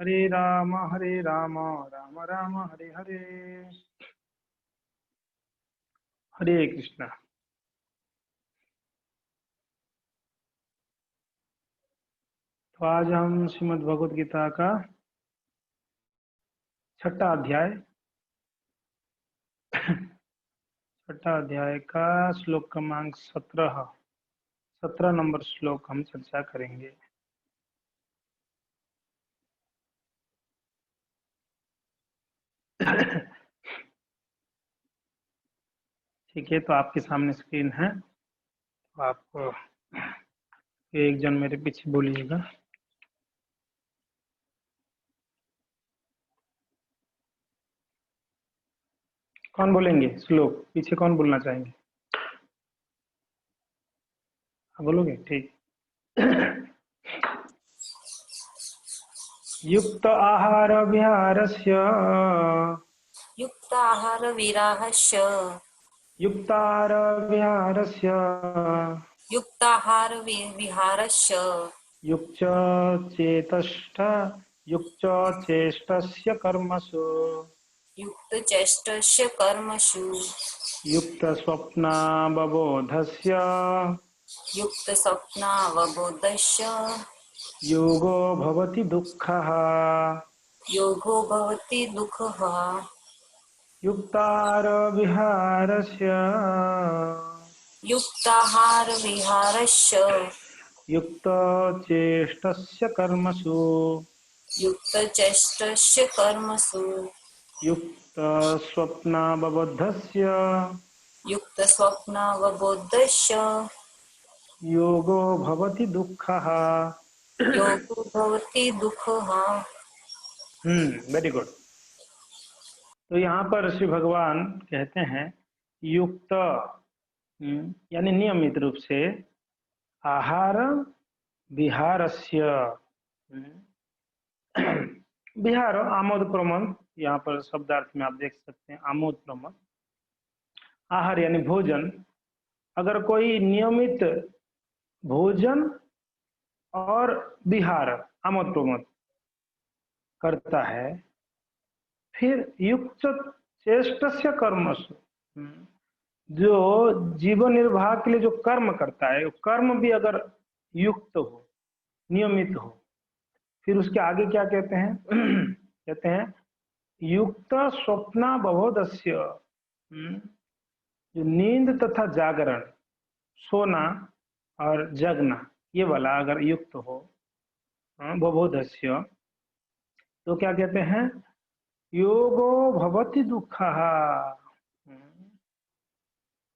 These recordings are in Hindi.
हरे राम राम राम हरे हरे, हरे कृष्णा। तो आज हम श्रीमद् भगवद गीता का छठा अध्याय का श्लोक क्रमांक 17 नंबर श्लोक हम चर्चा करेंगे। ठीक है, तो आपके सामने स्क्रीन है, तो आपको एक जन मेरे पीछे बोलिएगा। कौन बोलेंगे श्लोक? पीछे कौन बोलना चाहेंगे? बोलोगे? ठीक। युक्त आहार विहारस्य युक्ताहार विराहस्य युक्ताहार विहारस्य युक्ताहार विहारस्य युक्त चेष्ट युक्त चेष्टस्य कर्मसु युक्तचेष्टस्य कर्मसु युक्त स्वप्नावबोधस्य युक्तस्वप्नावबोधस्य योगो भवति दुःखः। योगो भवति दुःखः। युक्ताहार विहारस्य युक्ताहार विहारस्य युक्त चेष्टस्य कर्मसु युक्तचेष्टस्य कर्मसु युक्त स्वप्नावबोधस्य युक्तस्वप्नावबोधस्य योगो भवति दुःखः। योगो भवति दुःखः। Very good. तो यहाँ पर श्री भगवान कहते हैं युक्त यानी नियमित रूप से आहार विहारस्य, विहार आमोद प्रमोद, यहाँ पर शब्दार्थ में आप देख सकते हैं आमोद प्रमोद। आहार यानी भोजन, अगर कोई नियमित भोजन और विहार आमोद प्रमोद करता है, फिर युक्त चेष्टस्य कर्मसु, जो जीवन निर्वाह के लिए जो कर्म करता है, वो कर्म भी अगर युक्त हो, नियमित हो, फिर उसके आगे क्या कहते हैं? कहते हैं युक्त स्वप्नावबोधस्य, जो नींद तथा जागरण, सोना और जगना, ये वाला अगर युक्त हो, बबोधस्य, तो क्या कहते हैं? योगो भवति दुःखः।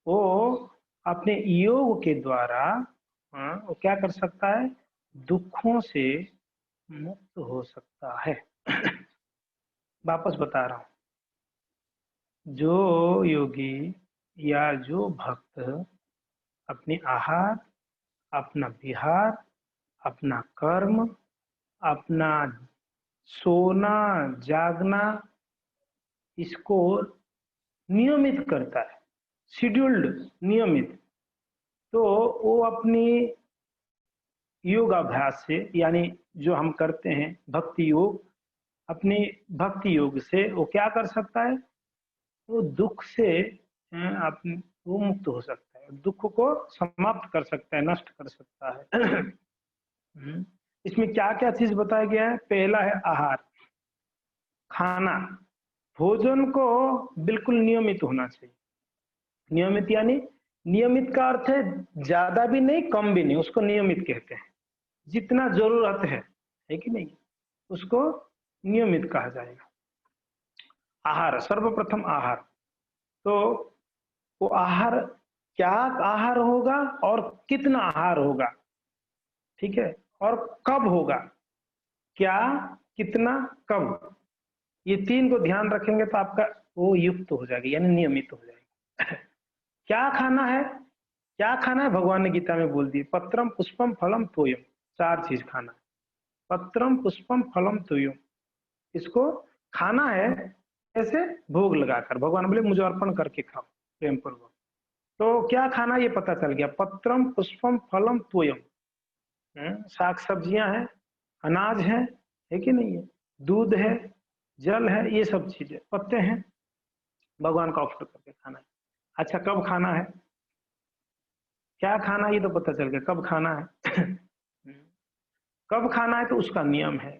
वो अपने योग के द्वारा वो क्या कर सकता है? दुखों से मुक्त हो सकता है। वापस बता रहा हूं, जो योगी या जो भक्त अपने आहार, अपना विहार, अपना कर्म, अपना सोना जागना, इसको नियमित करता है, शेड्यूल्ड, नियमित, तो वो अपनी योगाभ्यास से, यानी जो हम करते हैं भक्ति योग, अपने भक्ति योग से वो क्या कर सकता है? वो दुख से वो मुक्त हो सकता है, दुख को समाप्त कर सकता है, नष्ट कर सकता है। इसमें क्या क्या चीज बताया गया है? पहला है आहार, खाना, भोजन को बिल्कुल नियमित होना चाहिए। नियमित यानी, नियमित का अर्थ है ज्यादा भी नहीं कम भी नहीं, उसको नियमित कहते हैं। जितना जरूरत है कि नहीं, उसको नियमित कहा जाएगा। आहार, सर्वप्रथम आहार, तो वो आहार क्या आहार होगा और कितना आहार होगा, ठीक है, और कब होगा, क्या, कितना, कब, ये तीन को ध्यान रखेंगे तो आपका वो युक्त हो जाएगा, यानी नियमित हो जाएगा। क्या खाना है? क्या खाना है? भगवान ने गीता में बोल दिए, पत्रम पुष्पम फलम तोयम, चार चीज खाना है। पत्रम पुष्पम फलम तोयम, इसको खाना है ऐसे भोग लगाकर, भगवान बोले मुझे अर्पण करके खाओ प्रेम पूर्वक। तो क्या खाना ये पता चल गया, पत्रम पुष्पम फलम तोयम, साग सब्जियां हैं, अनाज है कि नहीं है, दूध है, जल है, ये सब चीजें, पत्ते हैं, भगवान का ऑफर करके खाना है। अच्छा, कब खाना है, क्या खाना है, ये तो पता चल गया कब खाना है। कब खाना है तो उसका नियम है।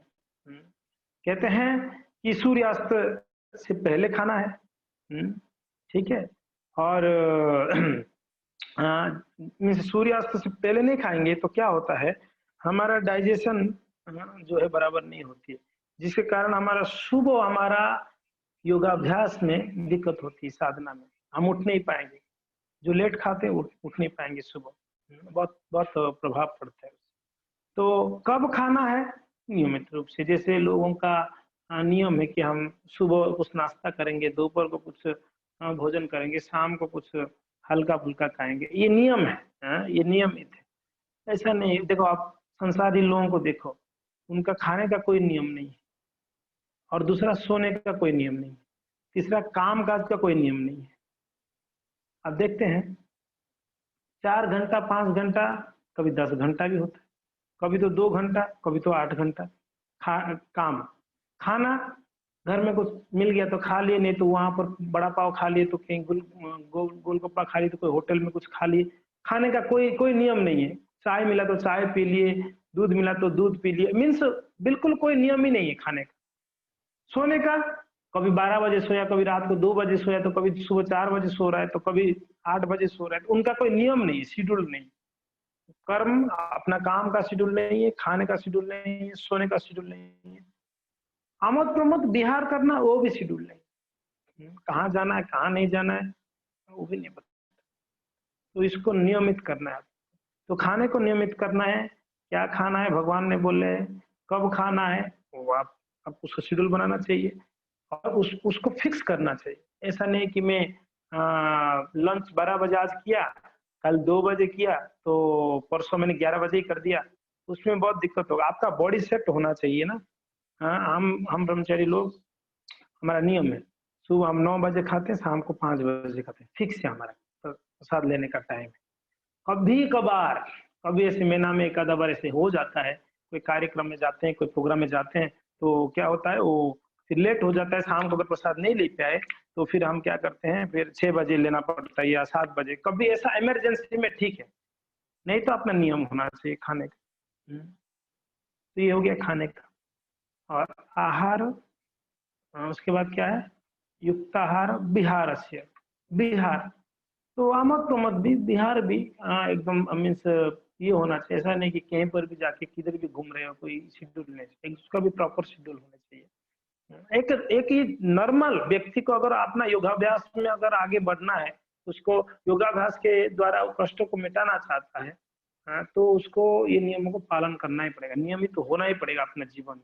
कहते हैं कि सूर्यास्त से पहले खाना है, ठीक है, और सूर्यास्त से पहले नहीं खाएंगे तो क्या होता है, हमारा डाइजेशन जो है बराबर नहीं होती है, जिसके कारण हमारा सुबह हमारा योगाभ्यास में दिक्कत होती है, साधना में हम उठ नहीं पाएंगे, जो लेट खाते हैं उठ नहीं पाएंगे सुबह, बहुत बहुत प्रभाव पड़ता है। तो कब खाना है, नियमित रूप से, जैसे लोगों का नियम है कि हम सुबह कुछ नाश्ता करेंगे, दोपहर को कुछ भोजन करेंगे, शाम को कुछ हल्का फुल्का खाएंगे, ये नियम है, ये नियमित है। ऐसा नहीं, देखो आप संसारी लोगों को देखो, उनका खाने का कोई नियम नहीं है, और दूसरा सोने का कोई नियम नहीं है, तीसरा काम काज का कोई नियम नहीं है। अब देखते हैं 4 घंटा 5 घंटा, कभी 10 घंटा भी होता है, कभी तो 2 घंटा, कभी तो 8 घंटा काम। खाना घर में कुछ मिल गया तो खा लिए, नहीं तो वहां पर बड़ा पाव खा लिए, तो कहीं गोलगप्पा खा लिए, तो कोई होटल में कुछ खा लिए। खाने का कोई कोई नियम नहीं है, चाय मिला तो चाय पी लिए, दूध मिला तो दूध पी लिए, मीन्स बिल्कुल कोई नियम ही नहीं है खाने का। सोने का, कभी 12 बजे सोया, कभी रात को 2 बजे सोया, तो कभी सुबह 4 बजे सो रहा है, तो कभी 8 बजे सो रहा है, तो उनका कोई नियम नहीं है, शेड्यूल नहीं। कर्म अपना काम का शेड्यूल नहीं है, खाने का शेड्यूल नहीं है, सोने का शेड्यूल नहीं है, आमद प्रमोद विहार करना वो भी शेड्यूल नहीं, कहाँ जाना है कहाँ नहीं जाना है वो भी नहीं पता। तो इसको नियमित करना है, तो खाने को नियमित करना है, क्या खाना है भगवान ने बोले, कब खाना है वो आप उसका शेड्यूल बनाना चाहिए, और उसको फिक्स करना चाहिए। ऐसा नहीं कि मैं लंच 12 बजे आज किया, कल 2 बजे किया, तो परसों मैंने 11 बजे ही कर दिया, उसमें बहुत दिक्कत होगा। आपका बॉडी सेट होना चाहिए ना। हाँ, हम ब्रह्मचारी लोग, हमारा नियम है, सुबह हम 9 बजे खाते हैं, शाम को 5 बजे खाते हैं, फिक्स है हमारा प्रसाद लेने का टाइम। कभी कभार, कभी ऐसे महीना में एक आधा बार ऐसे हो जाता है, कोई कार्यक्रम में जाते हैं, कोई प्रोग्राम में जाते हैं, तो क्या होता है वो फिर लेट हो जाता है, शाम को अगर प्रसाद नहीं ले पाए तो फिर हम क्या करते हैं, फिर 6 बजे लेना पड़ता है या 7 बजे, कभी ऐसा इमरजेंसी में ठीक है, नहीं तो अपना नियम होना चाहिए खाने का। तो ये हो गया खाने का। और आहार, उसके बाद क्या है, युक्ताहार विहारस्य, विहार, तो आमद प्रमद भी, बिहार भी एकदम मीन्स ये होना चाहिए, ऐसा नहीं कि कहीं पर भी जाके किधर भी घूम रहे हो, कोई शेड्यूल नहीं चाहिए, उसका भी प्रॉपर शेड्यूल होना चाहिए। एक एक ही नॉर्मल व्यक्ति को अगर अपना योगाभ्यास में अगर आगे बढ़ना है, उसको योगाभ्यास के द्वारा कष्टों को मिटाना चाहता है, तो उसको ये नियमों को पालन करना ही पड़ेगा, नियमित तो होना ही पड़ेगा अपने जीवन में।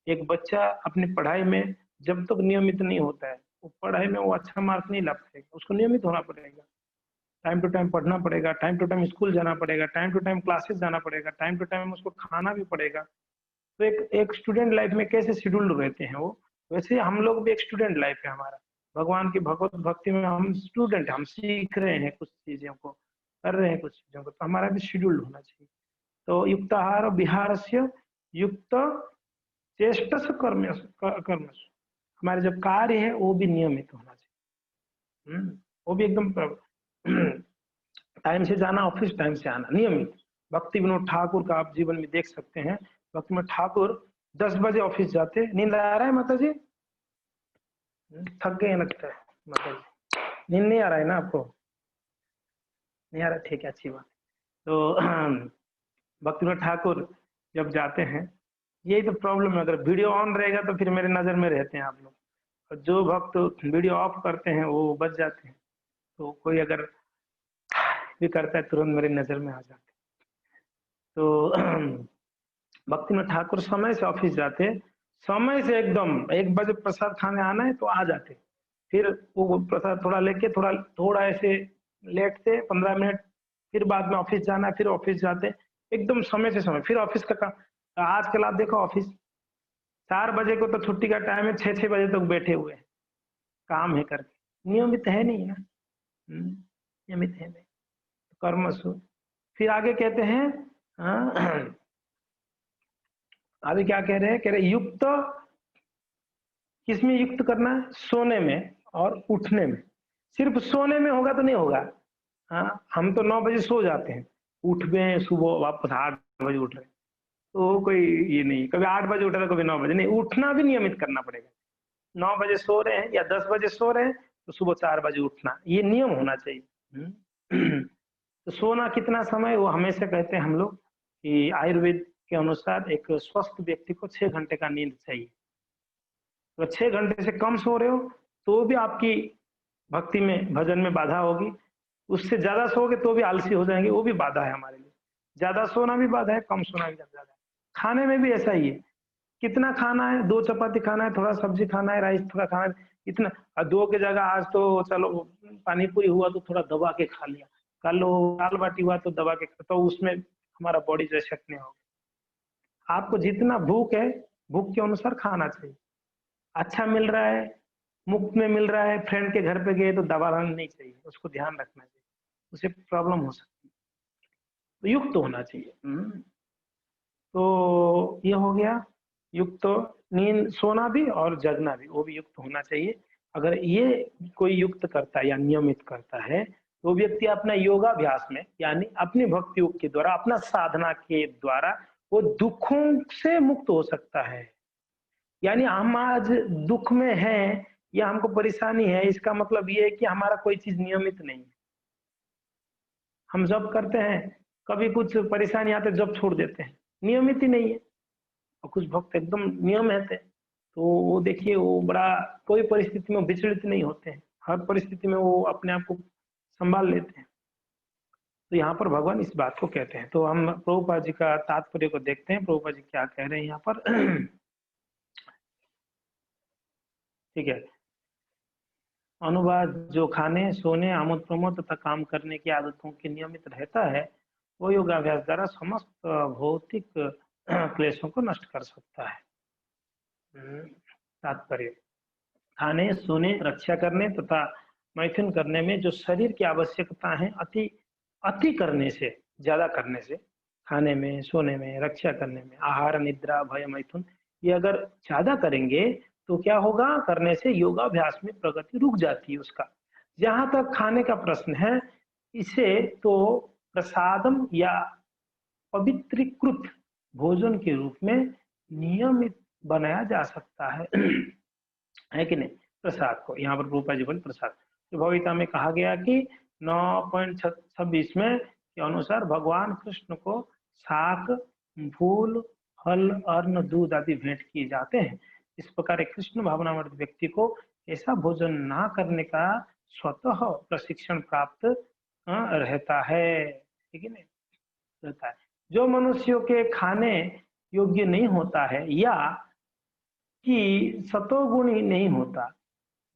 एक बच्चा अपनी पढ़ाई में जब तक नियमित नहीं होता है, वो पढ़ाई में वो अच्छा मार्क नहीं ला पाएगा, उसको नियमित होना पड़ेगा, टाइम टू टाइम पढ़ना पड़ेगा, टाइम टू टाइम स्कूल जाना पड़ेगा, टाइम टू टाइम क्लासेस जाना पड़ेगा, टाइम टू टाइम उसको खाना भी पड़ेगा। तो एक एक स्टूडेंट लाइफ में कैसे शेड्यूल्ड रहते हैं वो, वैसे हम लोग भी एक स्टूडेंट लाइफ है हमारा, भगवान की भगवत भक्ति में हम स्टूडेंट, हम सीख रहे हैं कुछ चीजों को, कर रहे हैं कुछ चीजों को, तो हमारा भी शेड्यूल्ड होना चाहिए। तो युक्ताहार विहार से युक्त चेष्टस कर्म, हमारे जो कार्य है वो भी नियमित होना चाहिए। वो भी एकदम टाइम से जाना, ऑफिस टाइम से आना, नियमित। भक्ति विनोद ठाकुर का आप जीवन में देख सकते हैं, भक्ति विनोद ठाकुर 10 बजे ऑफिस जाते। नींद आ रहा है माता जी, थक गए लगता है माता जी, नींद नहीं आ रहा है ना आपको, नहीं आ रहा, ठीक है, अच्छी बात। तो भक्ति विनोद ठाकुर जब जाते हैं, यही तो प्रॉब्लम है, अगर वीडियो ऑन रहेगा तो फिर मेरे नजर में रहते हैं आप लोग, और जो भक्त वीडियो ऑफ करते हैं वो बच जाते हैं, तो कोई अगर भी करता है तुरंत मेरी नजर में आ जाते। तो भक्ति में ठाकुर समय से ऑफिस जाते, समय से एकदम 1 बजे प्रसाद खाने आना है तो आ जाते, फिर वो प्रसाद थोड़ा लेके थोड़ा थोड़ा ऐसे लेटते 15 मिनट, फिर बाद में ऑफिस जाना है, फिर ऑफिस जाते एकदम समय से समय, फिर ऑफिस का काम। आजकल आप देखो ऑफिस 4 बजे को तो छुट्टी का टाइम है, 6 बजे तक बैठे हुए हैं, काम है करके, नियमित है नहीं ना, नियमित है नहीं, कर्मसु। फिर आगे कहते हैं, अभी क्या कह रहे हैं, कह रहे युक्त किसमें युक्त करना है? सोने में और उठने में। सिर्फ सोने में होगा तो नहीं होगा। हाँ, हम तो 9 बजे सो जाते हैं, उठ गए सुबह वापस 8 बजे उठ रहे हैं, तो कोई ये नहीं, कभी 8 बजे उठ रहे हैं, कभी 9 बजे नहीं, उठना भी नियमित करना पड़ेगा। 9 बजे सो रहे हैं या 10 बजे सो रहे हैं, तो सुबह 4 बजे उठना, ये नियम होना चाहिए। तो सोना कितना समय, वो हमेशा कहते हैं हम लोग कि आयुर्वेद के अनुसार एक स्वस्थ व्यक्ति को 6 घंटे का नींद चाहिए। अगर 6 घंटे से कम सो रहे हो, तो भी आपकी भक्ति में, भजन में बाधा होगी। उससे ज़्यादा सोओगे तो भी आलसी हो जाएँगे, वो भी बाधा है हमारे लिए। ज़्यादा सोना भी बाधा है, कम सोना भी बाधा है। खाने में भी ऐसा ही है, कितना खाना है, 2 चपाती खाना है, थोड़ा सब्ज़ी खाना है, राइस थोड़ा खाना है, इतना 2 की जगह आज तो चलो पानी पूरी हुआ तो थोड़ा दबा के खा लिया, कल वो दाल बाटी हुआ तो दबा के, तो उसमें हमारा बॉडी रिजेक्ट नहीं होगा। आपको जितना भूख है, भूख के अनुसार खाना चाहिए। अच्छा मिल रहा है, मुफ्त में मिल रहा है, फ्रेंड के घर पे गए तो दबाना नहीं चाहिए, उसको ध्यान रखना चाहिए, उससे प्रॉब्लम हो सकती है, तो युक्त होना चाहिए। तो ये हो गया युक्त, तो नींद, सोना भी और जगना भी, वो भी युक्त होना चाहिए। अगर ये कोई युक्त करता है या नियमित करता है, तो व्यक्ति अपना योगाभ्यास में, यानी अपनी भक्ति योग के द्वारा, अपना साधना के द्वारा वो दुखों से मुक्त हो सकता है। यानी हम आज दुख में हैं या हमको परेशानी है, इसका मतलब ये है कि हमारा कोई चीज़ नियमित नहीं है। हम जप करते हैं, कभी कुछ परेशानी आते जप छोड़ देते हैं, नियमित ही नहीं है। और कुछ भक्त एकदम नियम रहते हैं, तो वो देखिए वो बड़ा, कोई परिस्थिति में विचलित नहीं होते हैं, हर परिस्थिति में वो अपने आप को संभाल लेते हैं। तो यहाँ पर भगवान इस बात को कहते हैं। तो हम प्रभुपाद जी का तात्पर्य को देखते हैं, प्रभुपाद जी क्या कह रहे हैं यहाँ पर। ठीक है। अनुवाद, जो खाने, सोने, आमोद प्रमोद तथा काम करने की आदतों के नियमित रहता है, वो योगाभ्यास द्वारा समस्त भौतिक क्लेशों को नष्ट कर सकता है। तात्पर्य, खाने, सोने, रक्षा करने तथा मैथुन करने में जो शरीर की आवश्यकता है, अति अति करने से, ज्यादा करने से, खाने में, सोने में, रक्षा करने में, आहार, निद्रा, भय, मैथुन, ये अगर ज्यादा करेंगे तो क्या होगा, करने से योगाभ्यास में प्रगति रुक जाती है उसका। जहां तक खाने का प्रश्न है, इसे तो प्रसादम या पवित्रीकृत भोजन के रूप में नियमित बनाया जा सकता है। है कि नहीं? प्रसाद को, यहाँ पर प्रभुपाद जी बोले प्रसाद, तो भगवगीता में कहा गया कि 9.26 में के अनुसार भगवान कृष्ण को शाक, फूल, फल, अन्न, दूध आदि भेंट किए जाते हैं। इस प्रकार एक कृष्ण भावनामृत व्यक्ति को ऐसा भोजन ना करने का स्वतः प्रशिक्षण प्राप्त रहता है। ठीक है नहीं? रहता है। जो मनुष्यों के खाने योग्य नहीं होता है या कि सतोगुण ही नहीं होता,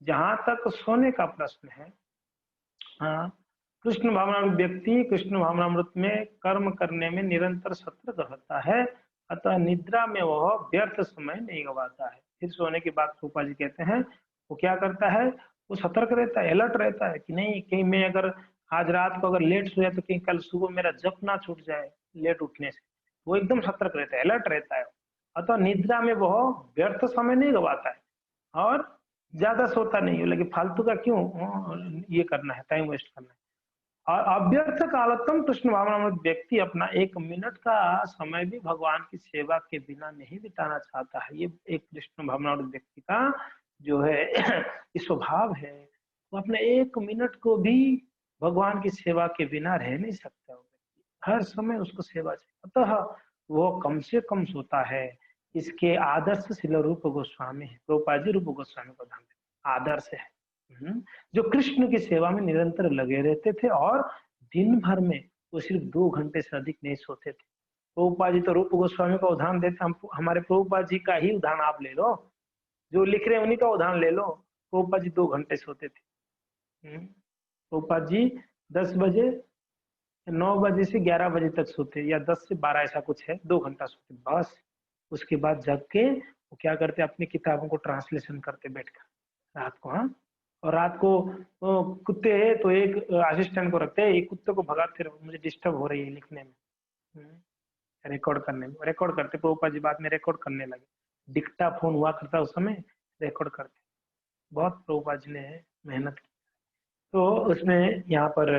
जहां तक सोने का प्रश्न है, हाँ, कृष्ण भावनामृत व्यक्ति कृष्ण भावनामृत में कर्म करने में निरंतर सतर्क रहता है, अतः निद्रा में वह व्यर्थ समय नहीं गवाता है। फिर सोने की बात रूपा जी कहते हैं, वो क्या करता है, वो सतर्क रहता है, अलर्ट रहता है कि नहीं, कहीं मैं अगर आज रात को अगर लेट सोया तो कहीं कल सुबह मेरा जप ना छूट जाए लेट उठने से। वो एकदम सतर्क रहता है, अलर्ट रहता है। अतः निद्रा में वह व्यर्थ समय नहीं गवाता है और ज्यादा सोता नहीं है, लेकिन फालतू का क्यों ये करना है, टाइम वेस्ट करना है। और अव्यर्थ कालतम कृष्ण भावनामृत व्यक्ति अपना 1 मिनट का समय भी भगवान की सेवा के बिना नहीं बिताना चाहता है। ये एक कृष्ण भावनामृत व्यक्ति का जो है स्वभाव है, वो अपने 1 मिनट को भी भगवान की सेवा के बिना रह नहीं सकता। वो व्यक्ति हर समय उसको सेवा चाहिए, अतः वो कम से कम सोता है। इसके आदर्श श्रील रूप गोस्वामी है, प्रभुपाद जी रूप गोस्वामी को ध्यान देते, आदर्श है। जो कृष्ण की सेवा में निरंतर लगे रहते थे और दिन भर में वो सिर्फ 2 घंटे से अधिक नहीं सोते थे। प्रभुपाद जी तो रूप गोस्वामी का उदाहरण देते, हम हमारे प्रभुपाद जी का ही उदाहरण आप ले लो, जो लिख रहे हैं उन्हीं का उदाहरण ले लो। प्रभुपाद जी 2 घंटे सोते थे। प्रभुपाद जी 10 बजे, 9 बजे से 11 बजे तक सोते, या 10 से 12, ऐसा कुछ है, 2 घंटा सोते बस। उसके बाद जग के वो क्या करते, अपनी किताबों को ट्रांसलेशन करते बैठकर रात को। हाँ, और रात को कुत्ते है तो एक असिस्टेंट को रखते हैं, एक कुत्ते को भगाते रहो, मुझे डिस्टर्ब हो रही है लिखने में, रिकॉर्ड करने में, रिकॉर्ड करते। प्रभुपाद जी बाद में रिकॉर्ड करने लगे, डिक्टा फोन हुआ करता उस समय, रिकॉर्ड करते हैं। बहुत प्रभुपाद जी ने मेहनत की। तो उसमें यहाँ पर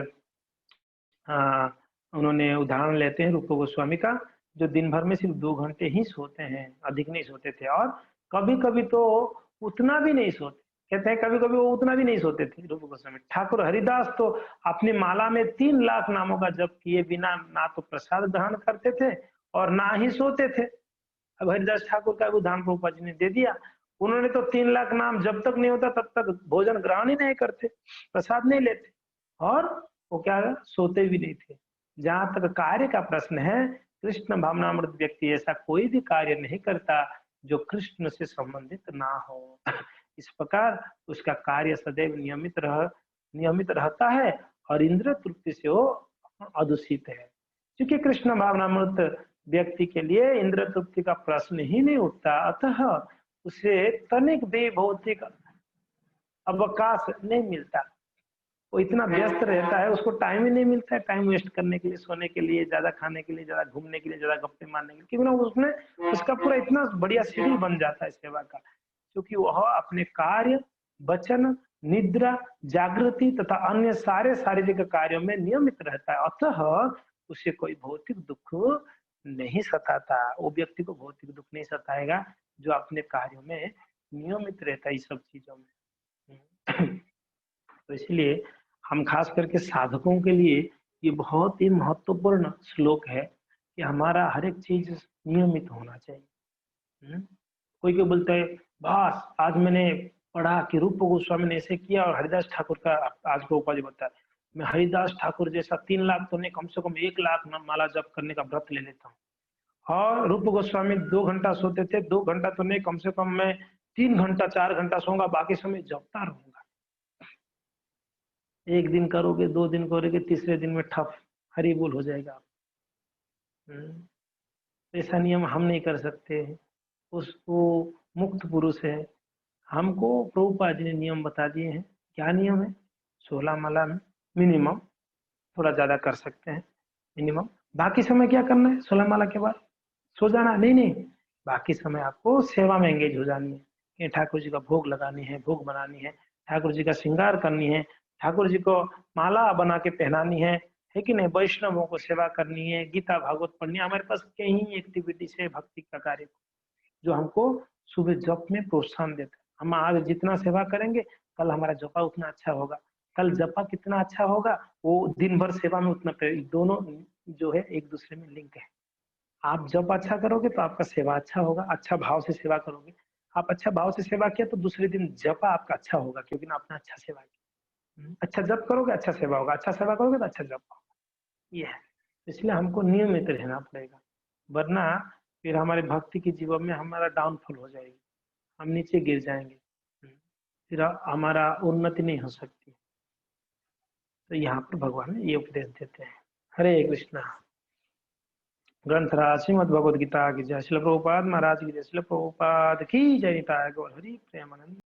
उन्होंने उदाहरण लेते हैं रूप गोस्वामी का, जो दिन भर में सिर्फ 2 घंटे ही सोते हैं, अधिक नहीं सोते थे, और कभी कभी तो उतना भी नहीं सोते। कहते हैं कभी कभी वो उतना भी नहीं सोते थे रूप गोस्वामी। ठाकुर हरिदास तो अपनी माला में 3 लाख नामों का जप किए बिना ना तो प्रसाद ग्रहण करते थे और ना ही सोते थे। अब हरिदास ठाकुर का उदाहरण प्रभुपाद जी ने दे दिया। उन्होंने तो 3 लाख नाम जब तक नहीं होता तब तक भोजन ग्रहण ही नहीं करते, प्रसाद नहीं लेते, और वो क्या सोते भी नहीं थे। जहां तक कार्य का प्रश्न है, कृष्ण भावनामृत व्यक्ति ऐसा कोई भी कार्य नहीं करता जो कृष्ण से संबंधित ना हो। इस प्रकार उसका कार्य सदैव नियमित रहता है और इंद्र तृप्ति से वो अदूषित है। क्योंकि कृष्ण भावनामृत व्यक्ति के लिए इंद्र तृप्ति का प्रश्न ही नहीं उठता, अतः उसे तनिक भी भौतिक अवकाश नहीं मिलता। वो इतना व्यस्त रहता है, उसको टाइम ही नहीं मिलता है टाइम वेस्ट करने के लिए, सोने के लिए, ज्यादा खाने के लिए, ज्यादा घूमने के लिए, ज्यादा गप्पे मारने के लिए, क्योंकि ना उसमें उसका पूरा इतना बढ़िया शेड्यूल बन जाता है सेवा का, क्योंकि वह अपने कार्य, वचन, निद्रा, जागृति तथा अन्य सारे शारीरिक कार्यों में नियमित रहता है। अतः उसे कोई भौतिक दुख नहीं सताता। वो व्यक्ति को भौतिक दुख नहीं सताएगा जो अपने कार्यों में नियमित रहता है, इस सब चीजों में। तो इसलिए हम खास करके साधकों के लिए ये बहुत ही महत्वपूर्ण श्लोक है कि हमारा हर एक चीज नियमित होना चाहिए। कोई कोई बोलता है बस आज मैंने पढ़ा कि रूप गोस्वामी ने ऐसे किया और हरिदास ठाकुर का आज को उपाधि बताया, मैं हरिदास ठाकुर जैसा 3 लाख तो नहीं, कम से कम 1 लाख माला जप करने का व्रत ले लेता हूँ। और रूप गोस्वामी 2 घंटा सोते थे, 2 घंटा तो नहीं, कम से कम मैं 3 घंटा 4 घंटा सोऊंगा, बाकी समय जपता रहूंगा। एक दिन करोगे, 2 दिन करोगे, तीसरे दिन में ठप हरी बोल हो जाएगा। ऐसा नियम हम नहीं कर सकते। वो मुक्त पुरुष है। हमको प्रभुपाद जी ने नियम बता दिए हैं। क्या नियम है? 16 माला में मिनिमम, थोड़ा ज्यादा कर सकते हैं मिनिमम। बाकी समय क्या करना है? 16 माला के बाद सो जाना? नहीं नहीं, बाकी समय आपको सेवा में एंगेज हो जानी है कि ठाकुर जी का भोग लगानी है, भोग बनानी है, ठाकुर जी का श्रृंगार करनी है, ठाकुर जी को माला बना के पहनानी है कि नहीं, वैष्णवों को सेवा करनी है, गीता भागवत पढ़नी है। हमारे पास कई एक्टिविटीज है भक्ति का कार्य जो हमको सुबह जप में प्रोत्साहन देता है। हम आज जितना सेवा करेंगे कल हमारा जपा उतना अच्छा होगा, कल जपा कितना अच्छा होगा वो दिन भर सेवा में उतना, दोनों जो है एक दूसरे में लिंक है। आप जब अच्छा करोगे तो आपका सेवा अच्छा होगा, अच्छा भाव से सेवा करोगे, आप अच्छा भाव से सेवा किया तो दूसरे दिन जपा आपका अच्छा होगा, क्योंकि ना आपने अच्छा सेवा किया। अच्छा जप करोगे अच्छा सेवा होगा, अच्छा सेवा करोगे तो अच्छा जप होगा। ये है, इसलिए हमको नियमित रहना पड़ेगा, वरना फिर हमारे भक्ति के जीवन में हमारा डाउनफॉल हो जाएगी, हम नीचे गिर जाएंगे, फिर हमारा उन्नति नहीं हो सकती। तो यहाँ पर भगवान ये उपदेश देते हैं। हरे कृष्णा। ग्रंथराज श्रीमद भगवद गीता की जय। श्रील प्रभुपाद महाराज की जय। श्रील प्रभुपाद की जय। निताय गौर हरि प्रेमानंद।